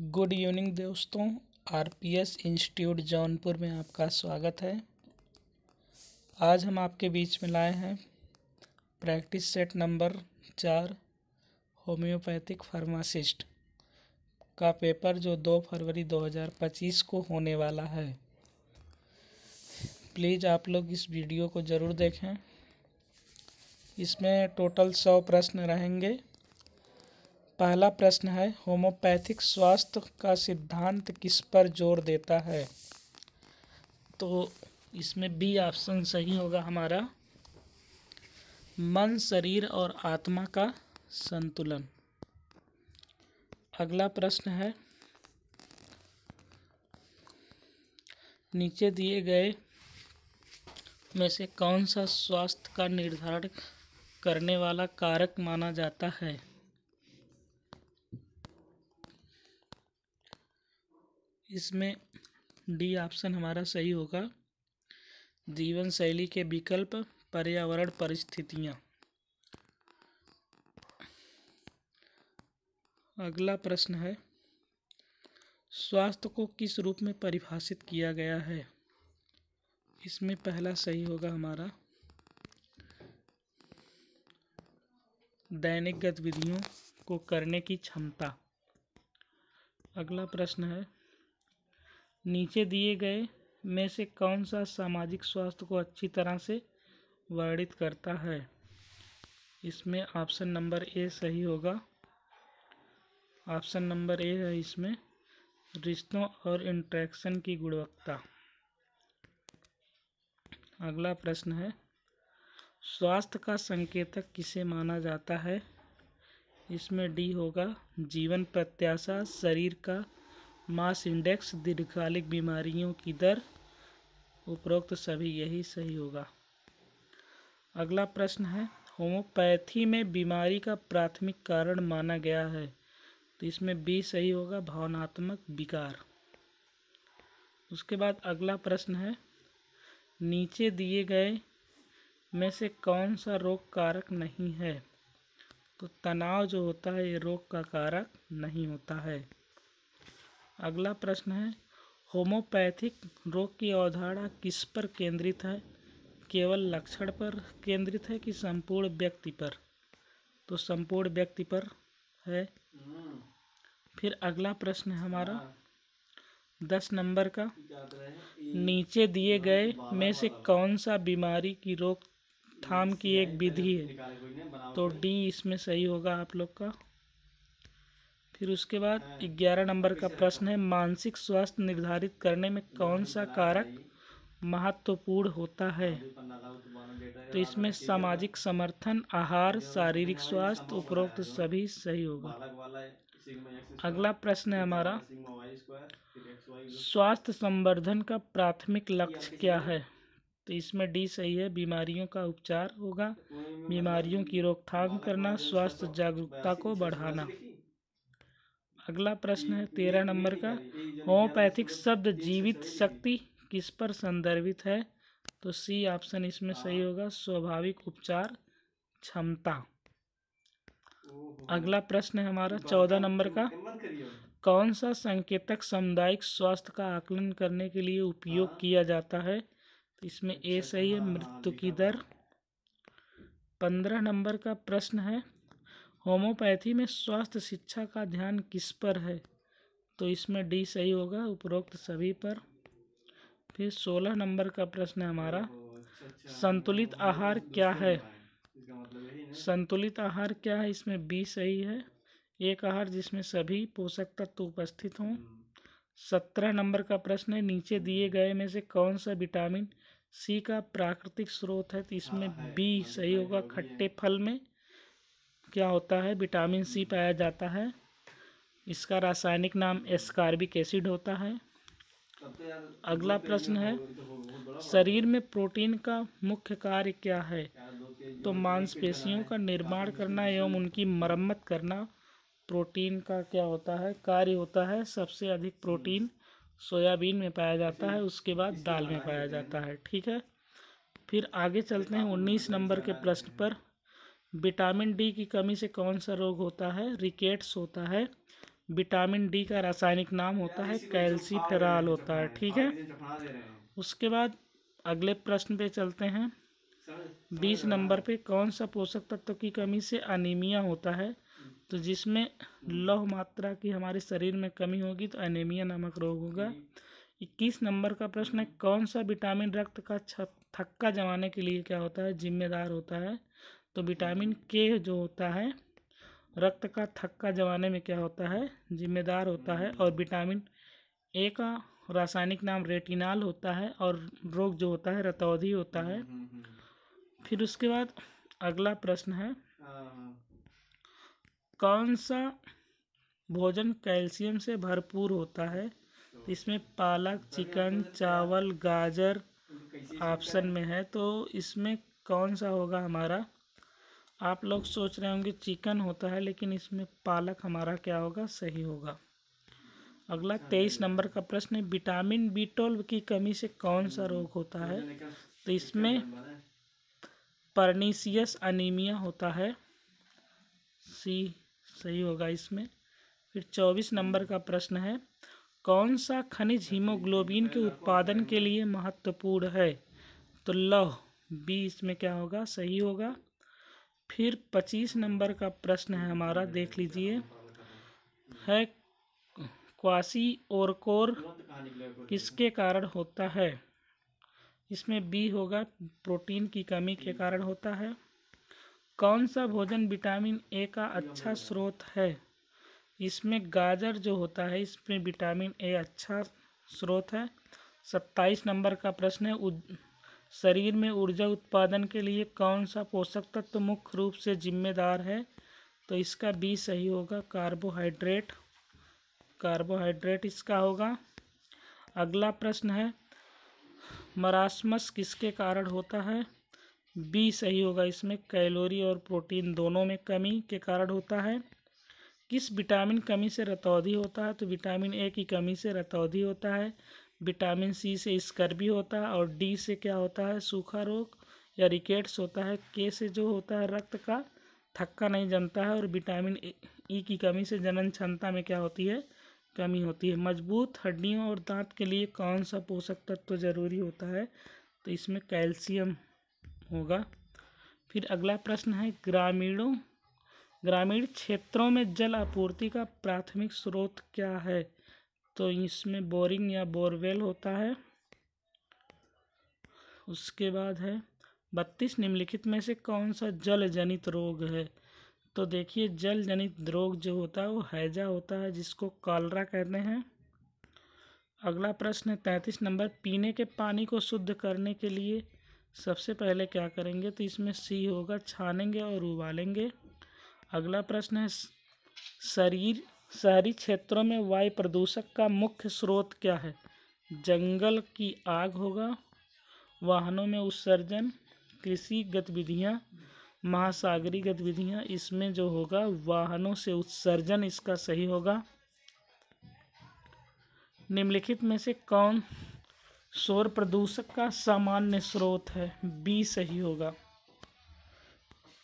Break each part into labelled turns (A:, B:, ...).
A: Good evening दोस्तों। RPS institute Jaunpur में आपका स्वागत है। आज हम आपके बीच में लाए हैं practice set number 4 homeopathic pharmacist का पेपर जो 2 फरवरी 2025 को होने वाला है। प्लीज़ आप लोग इस वीडियो को ज़रूर देखें। इसमें टोटल 100 प्रश्न रहेंगे। पहला प्रश्न है, होम्योपैथिक स्वास्थ्य का सिद्धांत किस पर जोर देता है? तो इसमें बी ऑप्शन सही होगा हमारा, मन, शरीर और आत्मा का संतुलन। अगला प्रश्न है, नीचे दिए गए में से कौन सा स्वास्थ्य का निर्धारण करने वाला कारक माना जाता है? इसमें डी ऑप्शन हमारा सही होगा, जीवन शैली के विकल्प, पर्यावरण, परिस्थितियाँ। अगला प्रश्न है, स्वास्थ्य को किस रूप में परिभाषित किया गया है? इसमें पहला सही होगा हमारा, दैनिक गतिविधियों को करने की क्षमता। अगला प्रश्न है, नीचे दिए गए में से कौन सा सामाजिक स्वास्थ्य को अच्छी तरह से वर्णित करता है? इसमें ऑप्शन नंबर ए सही होगा। ऑप्शन नंबर ए है इसमें, रिश्तों और इंटरेक्शन की गुणवत्ता। अगला प्रश्न है, स्वास्थ्य का संकेतक किसे माना जाता है? इसमें डी होगा, जीवन प्रत्याशा, शरीर का मास इंडेक्स, दीर्घकालिक बीमारियों की दर। उपरोक्त सभी यही सही होगा। अगला प्रश्न है, होम्योपैथी में बीमारी का प्राथमिक कारण माना गया है? तो इसमें बी सही होगा, भावनात्मक विकार। उसके बाद अगला प्रश्न है, नीचे दिए गए में से कौन सा रोग कारक नहीं है? तो तनाव जो होता है ये रोग का कारक नहीं होता है। अगला प्रश्न है, होम्योपैथिक रोग की अवधारणा किस पर केंद्रित है? केवल लक्षण पर केंद्रित है कि संपूर्ण व्यक्ति पर? तो संपूर्ण व्यक्ति पर है। फिर अगला प्रश्न है हमारा 10 नंबर का, नीचे दिए गए में से कौन सा बीमारी की रोकथाम की एक विधि है? तो डी इसमें सही होगा आप लोग का। फिर उसके बाद 11 नंबर का प्रश्न है, मानसिक स्वास्थ्य निर्धारित करने में कौन सा कारक महत्वपूर्ण होता है? तो इसमें सामाजिक समर्थन, आहार, शारीरिक स्वास्थ्य। उपरोक्त सभी सही होगा। अगला प्रश्न है हमारा, स्वास्थ्य संवर्धन का प्राथमिक लक्ष्य क्या है? तो इसमें डी सही है, बीमारियों का उपचार होगा, बीमारियों की रोकथाम करना, स्वास्थ्य जागरूकता को बढ़ाना। अगला प्रश्न है 13 नंबर का, होम्योपैथिक शब्द जीवित शक्ति किस पर संदर्भित है? तो सी ऑप्शन इसमें सही होगा, स्वाभाविक उपचार क्षमता। अगला प्रश्न है हमारा 14 नंबर का, कौन सा संकेतक सामुदायिक स्वास्थ्य का आकलन करने के लिए उपयोग किया जाता है? तो इसमें ए सही है, मृत्यु की दर। 15 नंबर का प्रश्न है, होम्योपैथी में स्वास्थ्य शिक्षा का ध्यान किस पर है? तो इसमें डी सही होगा, उपरोक्त सभी पर। फिर 16 नंबर का प्रश्न है हमारा, संतुलित आहार क्या है? संतुलित आहार क्या है? इसमें बी सही है, एक आहार जिसमें सभी पोषक तत्व उपस्थित हों। 17 नंबर का प्रश्न है, नीचे दिए गए में से कौन सा विटामिन सी का प्राकृतिक स्रोत है? तो इसमें बी सही होगा, खट्टे फल में क्या होता है, विटामिन सी पाया जाता है। इसका रासायनिक नाम एस्कॉर्बिक एसिड होता है। अगला प्रश्न है, शरीर में प्रोटीन का मुख्य कार्य क्या है? तो मांसपेशियों का निर्माण करना एवं उनकी मरम्मत करना प्रोटीन का क्या होता है, कार्य होता है। सबसे अधिक प्रोटीन सोयाबीन में पाया जाता है, उसके बाद दाल में पाया जाता है। ठीक है, फिर आगे चलते हैं 19 नंबर के प्रश्न पर, विटामिन डी की कमी से कौन सा रोग होता है? रिकेट्स होता है। विटामिन डी का रासायनिक नाम होता है कैल्सीफेरॉल होता है। ठीक है, उसके बाद अगले प्रश्न पे चलते हैं। 20 नंबर पे कौन सा पोषक तत्व की कमी से अनीमिया होता है? तो जिसमें लौह मात्रा की हमारे शरीर में कमी होगी तो एनीमिया नामक रोग होगा। 21 नंबर का प्रश्न है, कौन सा विटामिन रक्त का थक्का जमाने के लिए क्या होता है, जिम्मेदार होता है? तो विटामिन के जो होता है रक्त का थक्का जमाने में क्या होता है, जिम्मेदार होता है। और विटामिन ए का रासायनिक नाम रेटिनॉल होता है और रोग जो होता है रतौंधी होता है। फिर उसके बाद अगला प्रश्न है, कौन सा भोजन कैल्शियम से भरपूर होता है? तो इसमें पालक, चिकन, चावल, गाजर ऑप्शन में है, तो इसमें कौन सा होगा हमारा? आप लोग सोच रहे होंगे चिकन होता है, लेकिन इसमें पालक हमारा क्या होगा, सही होगा। अगला 23 नंबर का प्रश्न है, विटामिन B12 की कमी से कौन सा रोग होता है? तो इसमें पर्नीशियस अनीमिया होता है, सी सही होगा इसमें। फिर 24 नंबर का प्रश्न है, कौन सा खनिज हीमोग्लोबिन के उत्पादन के लिए महत्वपूर्ण है? तो लौह, बी इसमें क्या होगा, सही होगा। फिर 25 नंबर का प्रश्न है हमारा, देख लीजिए, है क्वाशिओरकोर किसके कारण होता है? इसमें बी होगा, प्रोटीन की कमी के कारण होता है। कौन सा भोजन विटामिन ए का अच्छा स्रोत है? इसमें गाजर जो होता है इसमें विटामिन ए अच्छा स्रोत है। 27 नंबर का प्रश्न है, शरीर में ऊर्जा उत्पादन के लिए कौन सा पोषक तत्व मुख्य रूप से जिम्मेदार है? तो इसका बी सही होगा, कार्बोहाइड्रेट। कार्बोहाइड्रेट इसका होगा। अगला प्रश्न है, मरासमस किसके कारण होता है? बी सही होगा इसमें, कैलोरी और प्रोटीन दोनों में कमी के कारण होता है। किस विटामिन कमी से रतौंधी होता है? तो विटामिन ए की कमी से रतौंधी होता है। विटामिन सी से स्कर्वी होता है। और डी से क्या होता है, सूखा रोग या रिकेट्स होता है। के से जो होता है रक्त का थक्का नहीं जमता है। और विटामिन ई की कमी से जनन क्षमता में क्या होती है, कमी होती है। मजबूत हड्डियों और दांत के लिए कौन सा पोषक तत्व जरूरी होता है? तो इसमें कैल्शियम होगा। फिर अगला प्रश्न है, ग्रामीण क्षेत्रों में जल आपूर्ति का प्राथमिक स्रोत क्या है? तो इसमें बोरिंग या बोरवेल होता है। उसके बाद है, 32 निम्नलिखित में से कौन सा जल जनित रोग है? तो देखिए, जल जनित रोग जो होता है वो हैजा होता है, जिसको कॉलरा कहते हैं। अगला प्रश्न है 33 नंबर, पीने के पानी को शुद्ध करने के लिए सबसे पहले क्या करेंगे? तो इसमें सी होगा, छानेंगे और उबालेंगे। अगला प्रश्न है, शहरी क्षेत्रों में वायु प्रदूषक का मुख्य स्रोत क्या है? जंगल की आग होगा, वाहनों में उत्सर्जन, कृषि गतिविधियां, महासागरीय गतिविधियां। इसमें जो होगा वाहनों से उत्सर्जन इसका सही होगा। निम्नलिखित में से कौन शोर प्रदूषक का सामान्य स्रोत है? बी सही होगा,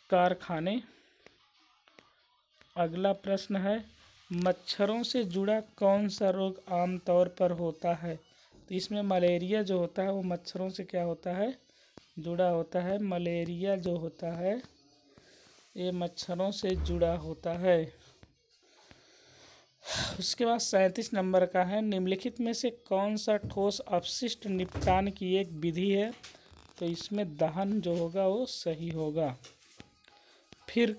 A: कारखाने। अगला प्रश्न है, मच्छरों से जुड़ा कौन सा रोग आमतौर पर होता है? तो इसमें मलेरिया जो होता है वो मच्छरों से क्या होता है, जुड़ा होता है। मलेरिया जो होता है ये मच्छरों से जुड़ा होता है। उसके बाद 37 नंबर का है, निम्नलिखित में से कौन सा ठोस अपशिष्ट निपटान की एक विधि है? तो इसमें दहन जो होगा वो सही होगा। फिर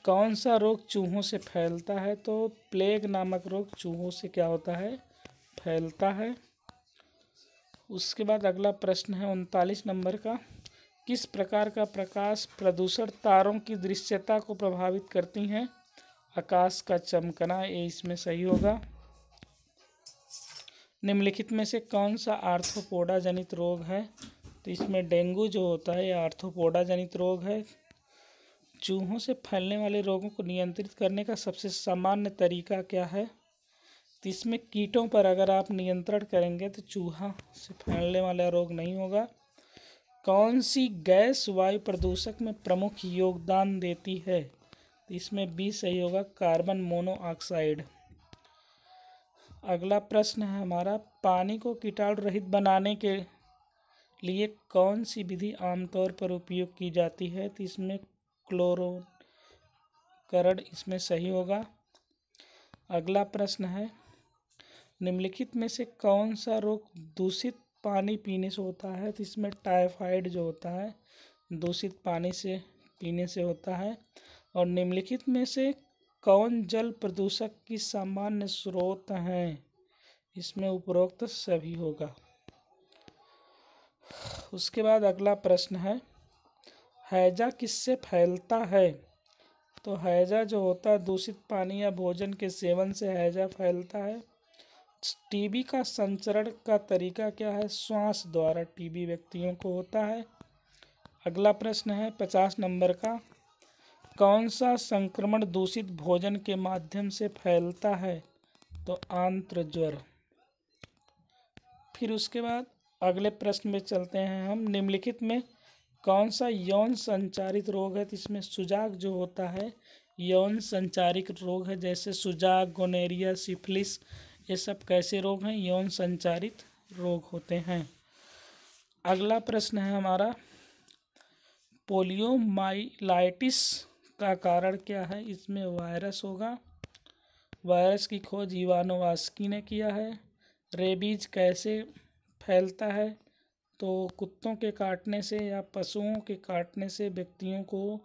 A: कौन सा रोग चूहों से फैलता है? तो प्लेग नामक रोग चूहों से क्या होता है, फैलता है। उसके बाद अगला प्रश्न है 39 नंबर का, किस प्रकार का प्रकाश प्रदूषण तारों की दृश्यता को प्रभावित करती हैं? आकाश का चमकना, ये इसमें सही होगा। निम्नलिखित में से कौन सा आर्थ्रोपोडा जनित रोग है? तो इसमें डेंगू जो होता है ये आर्थ्रोपोडा जनित रोग है। चूहों से फैलने वाले रोगों को नियंत्रित करने का सबसे सामान्य तरीका क्या है? तो इसमें कीटों पर अगर आप नियंत्रण करेंगे तो चूहा से फैलने वाला रोग नहीं होगा। कौन सी गैस वायु प्रदूषक में प्रमुख योगदान देती है? तो इसमें बी सही होगा, कार्बन मोनोऑक्साइड। अगला प्रश्न है हमारा, पानी को कीटाणु रहित बनाने के लिए कौन सी विधि आमतौर पर उपयोग की जाती है? तो इसमें क्लोरीकरण इसमें सही होगा। अगला प्रश्न है, निम्नलिखित में से कौन सा रोग दूषित पानी पीने से होता है? तो इसमें टाइफाइड जो होता है दूषित पानी से पीने से होता है। और निम्नलिखित में से कौन जल प्रदूषक की सामान्य स्रोत हैं? इसमें उपरोक्त सभी होगा। उसके बाद अगला प्रश्न है, हैजा किससे फैलता है? तो हैजा जो होता है दूषित पानी या भोजन के सेवन से हैजा फैलता है। टीबी का संचरण का तरीका क्या है? श्वास द्वारा टीबी व्यक्तियों को होता है। अगला प्रश्न है 50 नंबर का, कौन सा संक्रमण दूषित भोजन के माध्यम से फैलता है? तो आंत्र ज्वर। फिर उसके बाद अगले प्रश्न में चलते हैं हम, निम्नलिखित में कौन सा यौन संचारित रोग है? तो इसमें सुजाग जो होता है यौन संचारित रोग है, जैसे सुजाग, गोनेरिया, सिफिलिस, ये सब कैसे रोग हैं? यौन संचारित रोग होते हैं। अगला प्रश्न है हमारा, पोलियोमाइलाइटिस का कारण क्या है? इसमें वायरस होगा। वायरस की खोज इवानोवास्की ने किया है। रेबीज कैसे फैलता है? तो कुत्तों के काटने से या पशुओं के काटने से व्यक्तियों को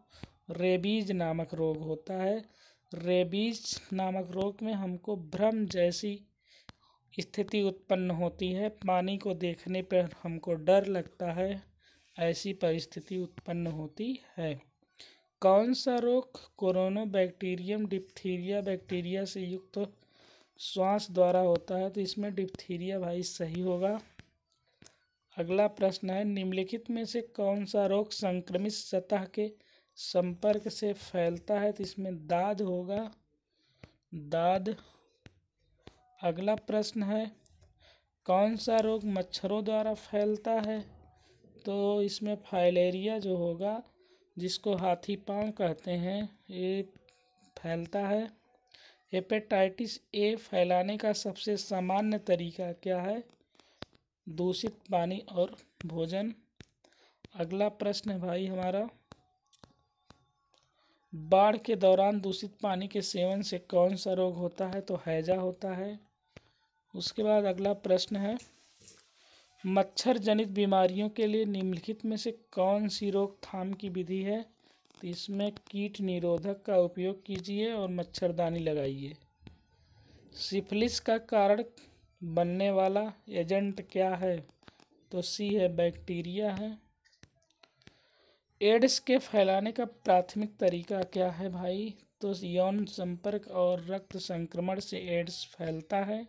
A: रेबीज नामक रोग होता है। रेबीज नामक रोग में हमको भ्रम जैसी स्थिति उत्पन्न होती है, पानी को देखने पर हमको डर लगता है, ऐसी परिस्थिति उत्पन्न होती है। कौन सा रोग कोरोनोबैक्टीरियम डिप्थीरिया बैक्टीरिया से युक्त श्वास द्वारा होता है? तो इसमें डिप्थीरिया भाई सही होगा। अगला प्रश्न है, निम्नलिखित में से कौन सा रोग संक्रमित सतह के संपर्क से फैलता है? तो इसमें दाद होगा, दाद। अगला प्रश्न है, कौन सा रोग मच्छरों द्वारा फैलता है? तो इसमें फाइलेरिया जो होगा, जिसको हाथी पांव कहते हैं, ये फैलता है। हेपेटाइटिस ए फैलाने का सबसे सामान्य तरीका क्या है? दूषित पानी और भोजन। अगला प्रश्न है भाई हमारा, बाढ़ के दौरान दूषित पानी के सेवन से कौन सा रोग होता है? तो हैजा होता है। उसके बाद अगला प्रश्न है, मच्छर जनित बीमारियों के लिए निम्नलिखित में से कौन सी रोकथाम की विधि है? तो इसमें कीट निरोधक का उपयोग कीजिए और मच्छरदानी लगाइए। सिफिलिस का कारण बनने वाला एजेंट क्या है? तो सी है, बैक्टीरिया है। एड्स के फैलाने का प्राथमिक तरीका क्या है भाई? तो यौन संपर्क और रक्त संक्रमण से एड्स फैलता है।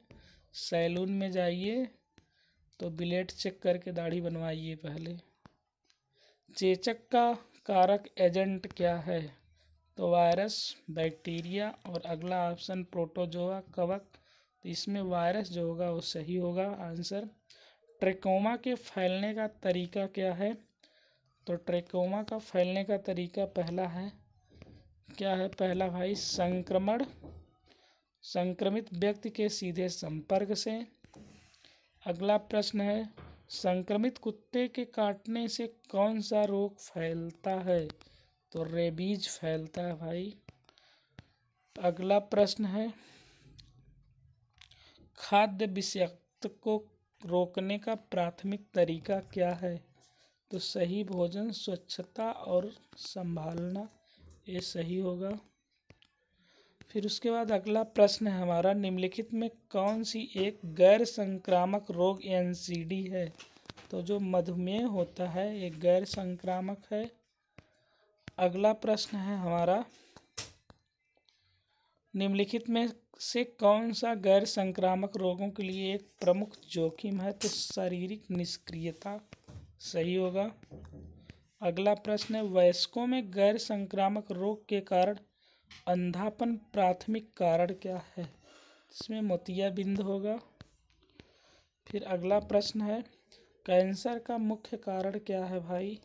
A: सैलून में जाइए तो ब्लेड चेक करके दाढ़ी बनवाइए पहले। चेचक का कारक एजेंट क्या है? तो वायरस, बैक्टीरिया और अगला ऑप्शन प्रोटोजोआ कवक। तो इसमें वायरस जो होगा वो सही होगा आंसर। ट्रेकोमा के फैलने का तरीका क्या है? तो ट्रेकोमा का फैलने का तरीका पहला है, क्या है पहला भाई? संक्रमण, संक्रमित व्यक्ति के सीधे संपर्क से। अगला प्रश्न है, संक्रमित कुत्ते के काटने से कौन सा रोग फैलता है? तो रेबीज फैलता है भाई। अगला प्रश्न है, खाद्य विषाक्त को रोकने का प्राथमिक तरीका क्या है? तो सही भोजन, स्वच्छता और संभालना, ये सही होगा। फिर उसके बाद अगला प्रश्न है हमारा, निम्नलिखित में कौन सी एक गैर संक्रामक रोग एनसीडी है? तो जो मधुमेह होता है ये गैर संक्रामक है। अगला प्रश्न है हमारा, निम्नलिखित में से कौन सा गैर संक्रामक रोगों के लिए एक प्रमुख जोखिम है? तो शारीरिक निष्क्रियता सही होगा। अगला प्रश्न है, वयस्कों में गैर संक्रामक रोग के कारण अंधापन प्राथमिक कारण क्या है? इसमें मोतियाबिंद होगा। फिर अगला प्रश्न है, कैंसर का मुख्य कारण क्या है भाई?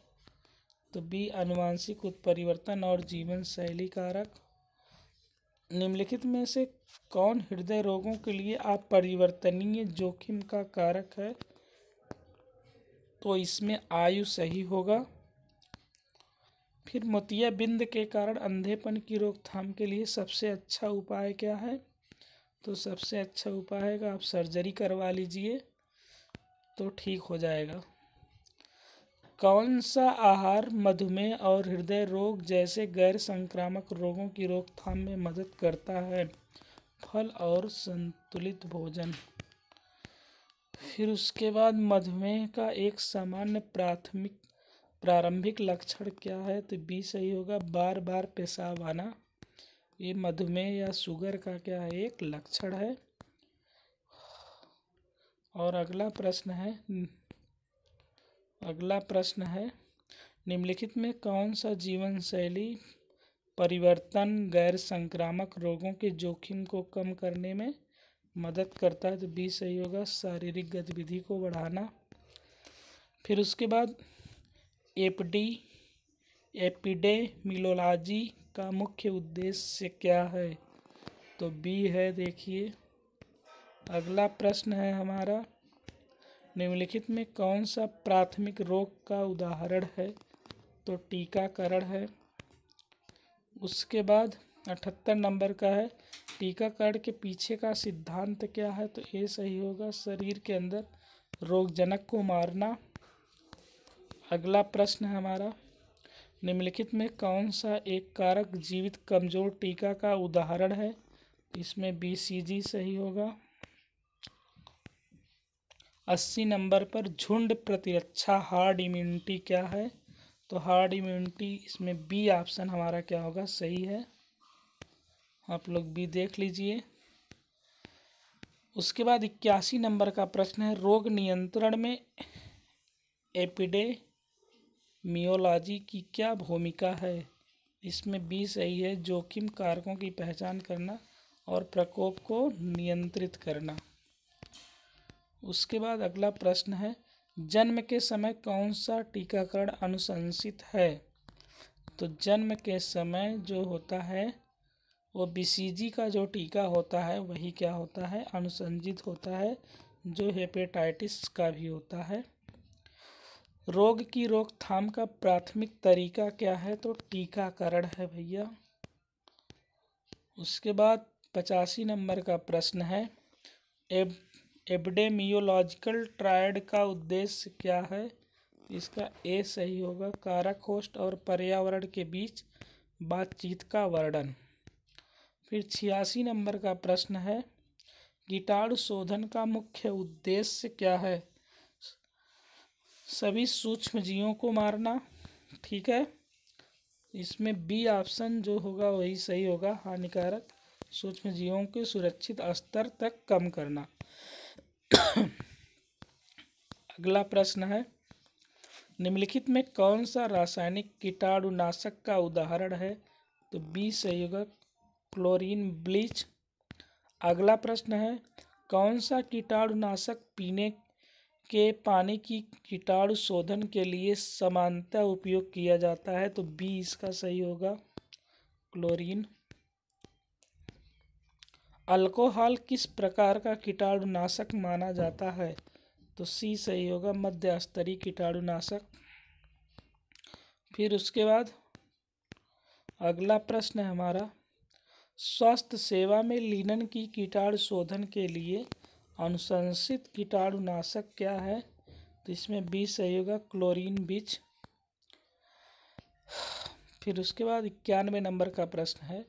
A: तो बी, आनुवांशिक उत्परिवर्तन और जीवन शैली कारक। निम्नलिखित में से कौन हृदय रोगों के लिए अपरिवर्तनीय जोखिम का कारक है? तो इसमें आयु सही होगा। फिर मोतियाबिंद के कारण अंधेपन की रोकथाम के लिए सबसे अच्छा उपाय क्या है? तो सबसे अच्छा उपाय है कि आप सर्जरी करवा लीजिए तो ठीक हो जाएगा। कौन सा आहार मधुमेह और हृदय रोग जैसे गैर संक्रामक रोगों की रोकथाम में मदद करता है? फल और संतुलित भोजन। फिर उसके बाद मधुमेह का एक सामान्य प्रारंभिक लक्षण क्या है? तो बी सही होगा, बार बार पेशाब आना। ये मधुमेह या शुगर का क्या है? एक लक्षण है। और अगला प्रश्न है निम्नलिखित में कौन सा जीवन शैली परिवर्तन गैर संक्रामक रोगों के जोखिम को कम करने में मदद करता है? तो बी सही होगा, शारीरिक गतिविधि को बढ़ाना। फिर उसके बाद एपिडेमियोलॉजी का मुख्य उद्देश्य क्या है? तो बी है। देखिए अगला प्रश्न है हमारा, निम्नलिखित में कौन सा प्राथमिक रोग का उदाहरण है? तो टीकाकरण है। उसके बाद 78 नंबर का है, टीकाकरण के पीछे का सिद्धांत क्या है? तो ये सही होगा, शरीर के अंदर रोगजनक को मारना। अगला प्रश्न है हमारा, निम्नलिखित में कौन सा एक कारक जीवित कमजोर टीका का उदाहरण है? इसमें BCG सही होगा। 80 नंबर पर झुंड प्रतिरक्षा हार्ड इम्यूनिटी क्या है? तो हार्ड इम्यूनिटी इसमें बी ऑप्शन हमारा क्या होगा? सही है। आप लोग भी देख लीजिए। उसके बाद 81 नंबर का प्रश्न है, रोग नियंत्रण में एपिडेमियोलॉजी की क्या भूमिका है? इसमें बी सही है, जोखिम कारकों की पहचान करना और प्रकोप को नियंत्रित करना। उसके बाद अगला प्रश्न है, जन्म के समय कौन सा टीकाकरण अनुशंसित है? तो जन्म के समय जो होता है वो BCG का जो टीका होता है वही क्या होता है? अनुशंसित होता है, जो हेपेटाइटिस का भी होता है। रोग की रोकथाम का प्राथमिक तरीका क्या है? तो टीकाकरण है भैया। उसके बाद 85 नंबर का प्रश्न है, एपिडेमियोलॉजिकल ट्रायड का उद्देश्य क्या है? इसका ए सही होगा, कारक होस्ट और पर्यावरण के बीच बातचीत का वर्णन। फिर 86 नंबर का प्रश्न है, कीटाणु शोधन का मुख्य उद्देश्य क्या है? सभी सूक्ष्म जीवों को मारना। ठीक है, इसमें बी ऑप्शन जो होगा वही सही होगा, हानिकारक सूक्ष्म जीवों के सुरक्षित स्तर तक कम करना। अगला प्रश्न है, निम्नलिखित में कौन सा रासायनिक कीटाणुनाशक का उदाहरण है? तो बी सही होगा, क्लोरीन ब्लीच। अगला प्रश्न है, कौन सा कीटाणुनाशक पीने के पानी की कीटाणु शोधन के लिए सामान्यतः उपयोग किया जाता है? तो बी इसका सही होगा, क्लोरीन। अल्कोहल किस प्रकार का कीटाणुनाशक माना जाता है? तो सी सही होगा, मध्य स्तरीय कीटाणुनाशक। फिर उसके बाद अगला प्रश्न है हमारा, स्वास्थ्य सेवा में लिनन की कीटाणु शोधन के लिए अनुशंसित कीटाणुनाशक क्या है? तो इसमें बी सही होगा, क्लोरीन बीच। फिर उसके बाद 91 नंबर का प्रश्न है,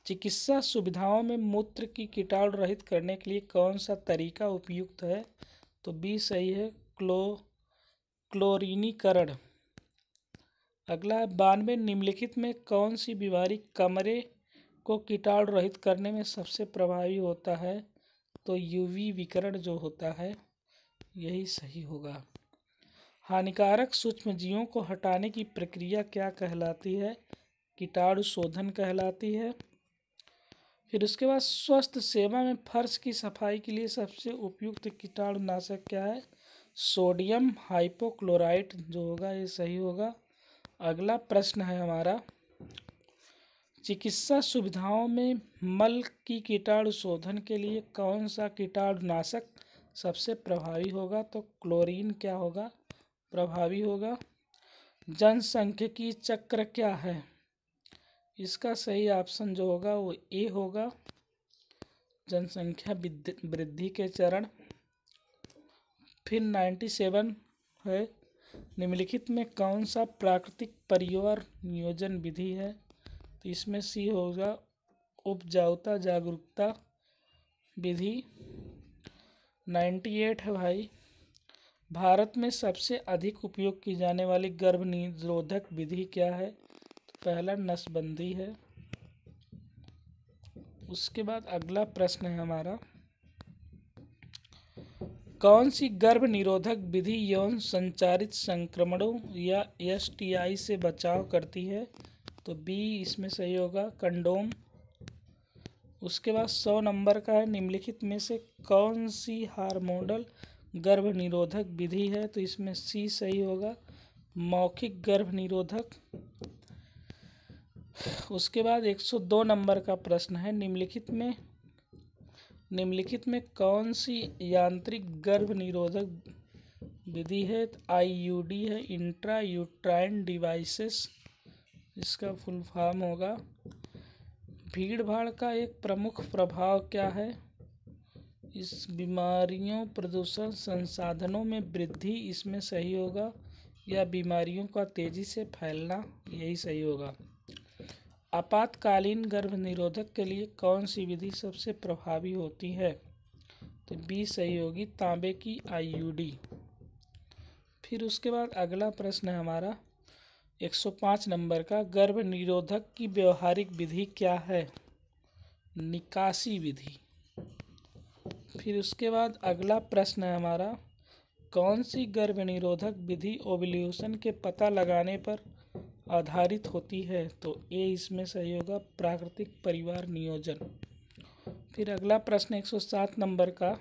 A: चिकित्सा सुविधाओं में मूत्र की कीटाणु रहित करने के लिए कौन सा तरीका उपयुक्त है? तो बी सही है, क्लोरीनीकरण। अगला है, 92 निम्नलिखित में कौन सी बीमारी कमरे को कीटाणु रहित करने में सबसे प्रभावी होता है? तो UV विकिरण जो होता है यही सही होगा। हानिकारक सूक्ष्मजीवों को हटाने की प्रक्रिया क्या कहलाती है? कीटाणु शोधन कहलाती है। फिर उसके बाद स्वास्थ्य सेवा में फर्श की सफाई के लिए सबसे उपयुक्त कीटाणुनाशक क्या है? सोडियम हाइपोक्लोराइट जो होगा ये सही होगा। अगला प्रश्न है हमारा, चिकित्सा सुविधाओं में मल की कीटाणु शोधन के लिए कौन सा कीटाणुनाशक सबसे प्रभावी होगा? तो क्लोरीन क्या होगा? प्रभावी होगा। जनसांख्यिकी चक्र क्या है? इसका सही ऑप्शन जो होगा वो ए होगा, जनसंख्या वृद्धि के चरण। फिर 97 है, निम्नलिखित में कौन सा प्राकृतिक परिवार नियोजन विधि है? तो इसमें सी होगा, उपजाऊता जागरूकता विधि। 98 है भाई, भारत में सबसे अधिक उपयोग की जाने वाली गर्भ निरोधक विधि क्या है? तो पहला नसबंदी है। उसके बाद अगला प्रश्न है हमारा, कौन सी गर्भ निरोधक विधि यौन संचारित संक्रमणों या STI से बचाव करती है? तो बी इसमें सही होगा, कंडोम। उसके बाद 100 नंबर का है, निम्नलिखित में से कौन सी हार्मोनल गर्भ निरोधक विधि है? तो इसमें सी सही होगा, मौखिक गर्भ निरोधक। उसके बाद 102 नंबर का प्रश्न है, निम्नलिखित में कौन सी यांत्रिक गर्भ निरोधक विधि है? IUD है, इंट्रा यूट्राइन डिवाइसेस इसका फुल फॉर्म होगा। भीड़ भाड़ का एक प्रमुख प्रभाव क्या है? इस बीमारियों, प्रदूषण, संसाधनों में वृद्धि इसमें सही होगा, या बीमारियों का तेजी से फैलना, यही सही होगा। आपातकालीन गर्भ निरोधक के लिए कौन सी विधि सबसे प्रभावी होती है? तो बी सही होगी, तांबे की IUD। फिर उसके बाद अगला प्रश्न है हमारा 105 नंबर का, गर्भ निरोधक की व्यवहारिक विधि क्या है? निकासी विधि। फिर उसके बाद अगला प्रश्न है हमारा, कौन सी गर्भ निरोधक विधि ओव्यूलेशन के पता लगाने पर आधारित होती है? तो ए इसमें सही होगा, प्राकृतिक परिवार नियोजन। फिर अगला प्रश्न 107 नंबर का,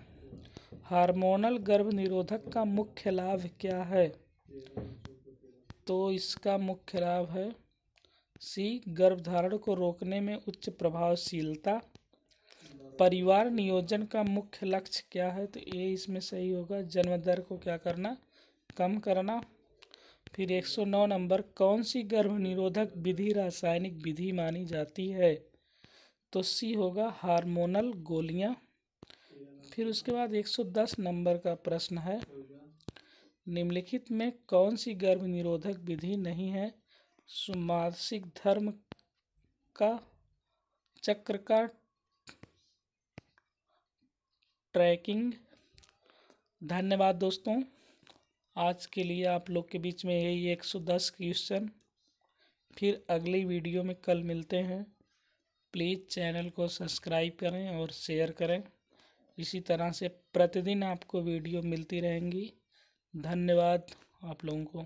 A: हार्मोनल गर्भ निरोधक का मुख्य लाभ क्या है? तो इसका मुख्य लाभ है सी, गर्भधारण को रोकने में उच्च प्रभावशीलता। परिवार नियोजन का मुख्य लक्ष्य क्या है? तो ए इसमें सही होगा, जन्म दर को क्या करना? कम करना। फिर 109 नंबर, कौन सी गर्भ निरोधक विधि रासायनिक विधि मानी जाती है? तो सी होगा, हार्मोनल गोलियां। फिर उसके बाद 110 नंबर का प्रश्न है, निम्नलिखित में कौन सी गर्भ निरोधक विधि नहीं है? मासिक धर्म का चक्र का ट्रैकिंग। धन्यवाद दोस्तों, आज के लिए आप लोग के बीच में यही 110 क्वेश्चन। फिर अगली वीडियो में कल मिलते हैं। प्लीज़ चैनल को सब्सक्राइब करें और शेयर करें। इसी तरह से प्रतिदिन आपको वीडियो मिलती रहेंगी। धन्यवाद आप लोगों को।